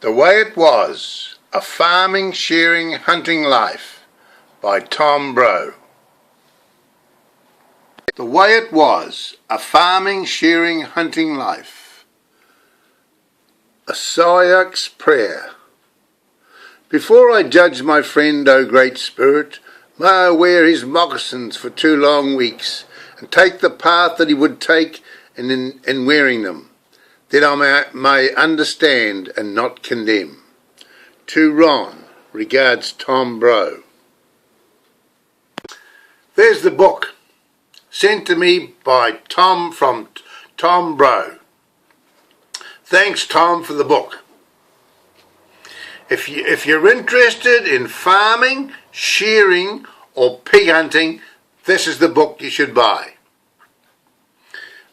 The Way It Was, A Farming, Shearing, Hunting Life by Tom Brough. The Way It Was, A Farming, Shearing, Hunting Life. A Syak's Prayer. Before I judge my friend, O Great Spirit, may I wear his moccasins for 2 long weeks, and take the path that he would take in wearing them, that I may understand and not condemn. To Ron, regards Tom Brough. There's the book, sent to me by Tom from Tom Brough. Thanks, Tom, for the book. If you're interested in farming, shearing, or pig hunting, this is the book you should buy.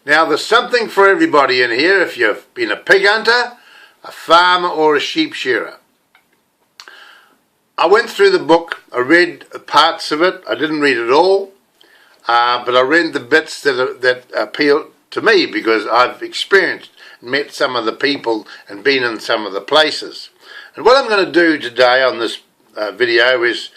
Now, there's something for everybody in here if you've been a pig hunter, a farmer, or a sheep shearer. I went through the book, I read parts of it, I didn't read it all, but I read the bits that appealed to me because I've experienced and met some of the people and been in some of the places. And what I'm going to do today on this video is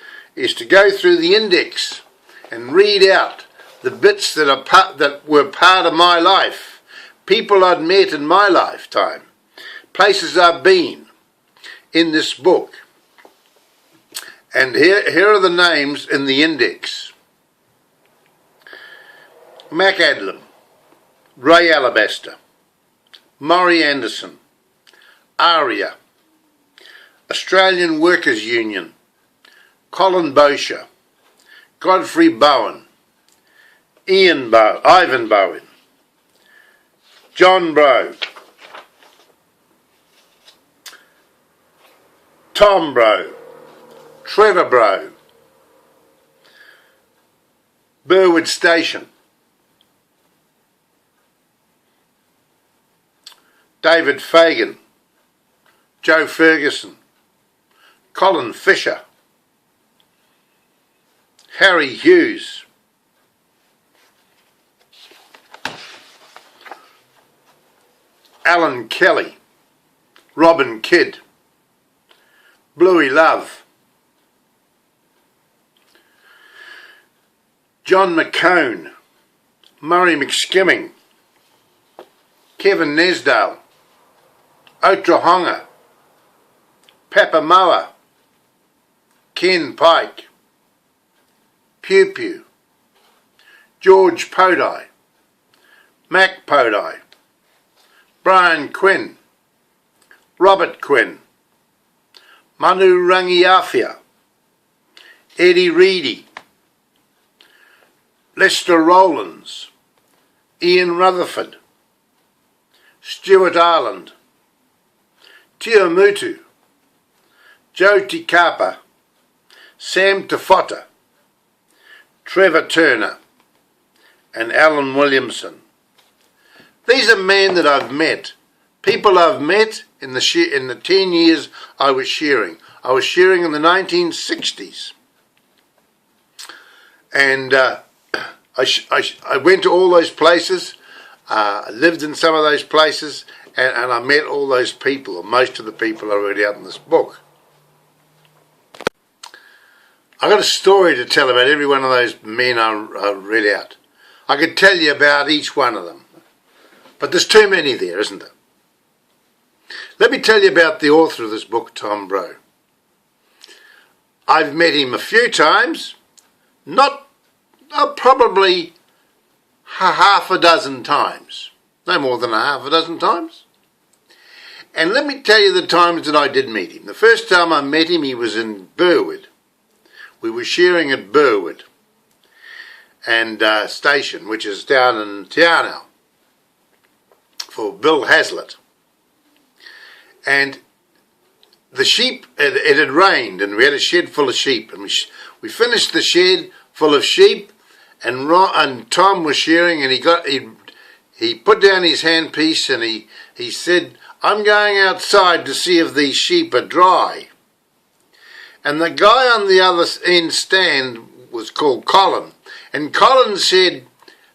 to go through the index and read out the bits that were part of my life, people I'd met in my lifetime, places I've been in this book. And here are the names in the index. Mac Adlam, Ray Alabaster, Maury Anderson, Aria, Australian Workers Union, Colin Bosher, Godfrey Bowen, Ivan Bowen, John Brough, Tom Brough, Trevor Brough, Burwood Station, David Fagan, Joe Ferguson, Colin Fisher, Harry Hughes, Alan Kelly, Robin Kidd, Bluey Love, John McCone, Murray McSkimming, Kevin Nesdale, Otrahonga, Papamoa, Ken Pike, Pew Pew, George Podai, Mac Podai, Brian Quinn, Robert Quinn, Manu Rangiawhia, Eddie Reedy, Lester Rowlands, Ian Rutherford, Stuart Ireland, Tiamutu, Joe Tikapa, Sam Tafota, Trevor Turner, and Alan Williamson. These are men that I've met, people I've met in the 10 years I was shearing. I was shearing in the 1960s. And I went to all those places, lived in some of those places, and I met all those people, or most of the people I read out in this book. I got a story to tell about every one of those men I read out. I could tell you about each one of them. But there's too many there, isn't there? Let me tell you about the author of this book, Tom Brough. I've met him a few times, probably half a dozen times. No more than half a dozen times. And let me tell you the times that I did meet him. The first time I met him, he was in Burwood. We were shearing at Burwood and Station, which is down in Te Anau, for Bill Hazlitt. And the sheep, it had rained, and we had a shed full of sheep, and we finished the shed full of sheep, and Tom was shearing, and he put down his handpiece, and he said, "I'm going outside to see if these sheep are dry." And the guy on the other end stand was called Colin, and Colin said,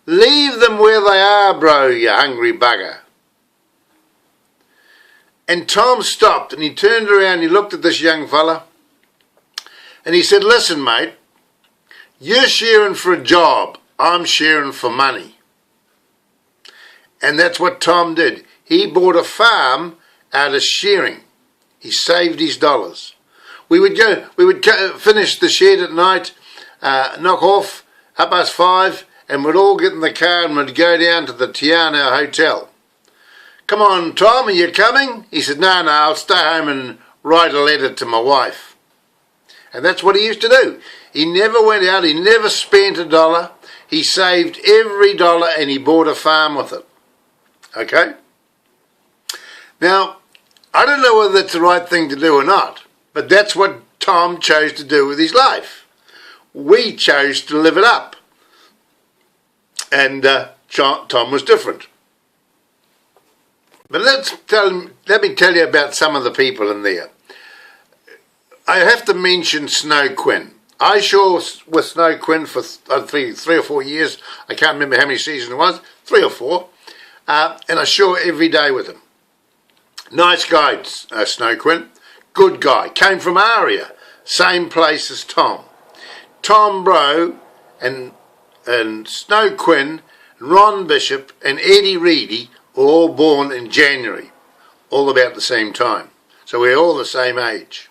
"Leave them where they are, bro, you hungry bugger." And Tom stopped and he turned around, he looked at this young fella and he said, listen mate, you're shearing for a job, I'm shearing for money. And that's what Tom did. He bought a farm out of shearing. He saved his dollars. We would finish the shed at night, knock off, 5:30, and we'd all get in the car and we'd go down to the Timaru hotel. Come on, Tom, are you coming? He said, no, I'll stay home and write a letter to my wife. And that's what he used to do. He never went out, he never spent a dollar. He saved every dollar and he bought a farm with it. Okay? Now, I don't know whether that's the right thing to do or not, but that's what Tom chose to do with his life. We chose to live it up. And Tom was different. But let me tell you about some of the people in there. I have to mention Snow Quinn. I shore with Snow Quinn for three or 4 years. I can't remember how many seasons it was, 3 or 4. And I shore every day with him. Nice guy, Snow Quinn. Good guy. Came from Aria, same place as Tom. Tom Brough and Snow Quinn, Ron Bishop and Eddie Reedy were all born in January, all about the same time. So we're all the same age.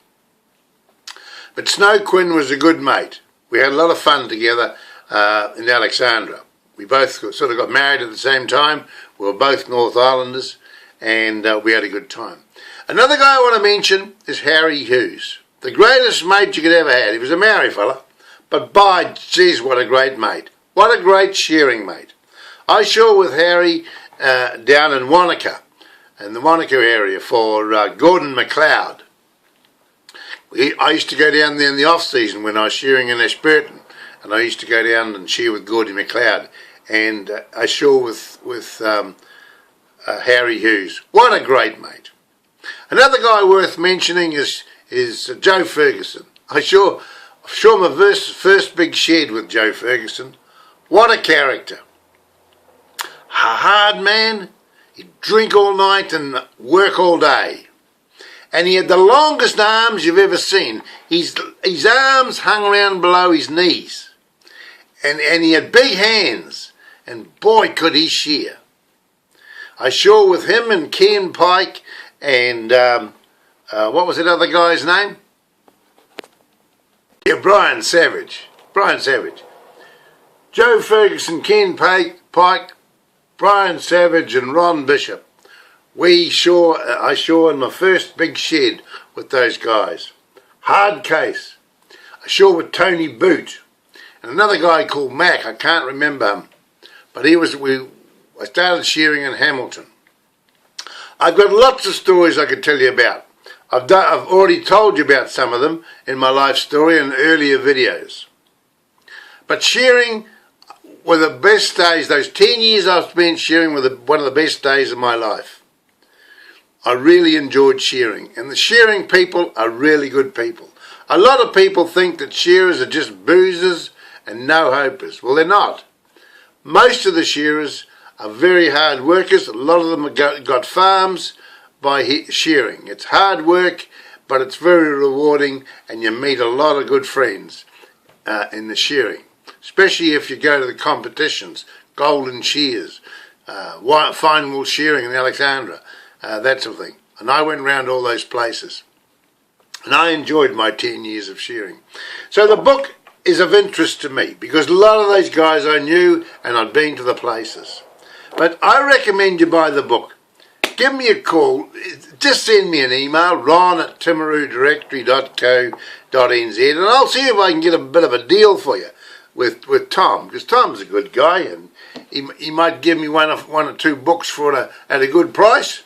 But Snow Quinn was a good mate. We had a lot of fun together in Alexandra. We both sort of got married at the same time. We were both North Islanders, and we had a good time. Another guy I want to mention is Harry Hughes. The greatest mate you could ever have. He was a Maori fella, but by geez, what a great mate. What a great shearing mate. I shore with Harry down in Wanaka, in the Wanaka area for Gordon McLeod. I used to go down there in the off-season when I was shearing in Ashburton, and I used to go down and shear with Gordon McLeod, and I shore with Harry Hughes. What a great mate. Another guy worth mentioning is Joe Ferguson. I shore my first big shed with Joe Ferguson. What a character. A hard man. He'd drink all night and work all day. And he had the longest arms you've ever seen. His arms hung around below his knees. And he had big hands. And boy, could he shear. I shore with him and Ken Pike and what was that other guy's name? Yeah, Brian Savage. Joe Ferguson, Ken Pike, Brian Savage and Ron Bishop. I shore in my first big shed with those guys. Hard case. I shore with Tony Boot and another guy called Mac. I can't remember him, but I started shearing in Hamilton. I've got lots of stories I could tell you about. I've already told you about some of them in my life story and earlier videos. But shearing were the best days. Those 10 years I've spent shearing were one of the best days of my life. I really enjoyed shearing, and the shearing people are really good people. A lot of people think that shearers are just boozers and no-hopers. Well, they're not. Most of the shearers are very hard workers. A lot of them have got farms by shearing. It's hard work, but it's very rewarding, and you meet a lot of good friends in the shearing, especially if you go to the competitions, Golden Shears, Fine Wool Shearing in Alexandra, that sort of thing. And I went around all those places. And I enjoyed my 10 years of shearing. So the book is of interest to me because a lot of those guys I knew and I'd been to the places. But I recommend you buy the book. Give me a call. Just send me an email, ron@timarudirectory.co.nz, and I'll see if I can get a bit of a deal for you with Tom, because Tom's a good guy and he might give me one or two books at a good price.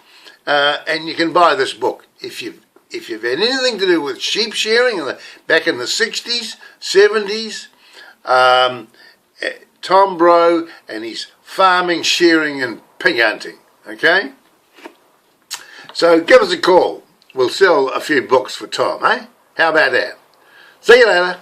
And you can buy this book if you've had anything to do with sheep shearing back in the 60s, 70s. Tom Brough and his farming, shearing and pig hunting. Okay? So give us a call. We'll sell a few books for Tom, eh? How about that? See you later.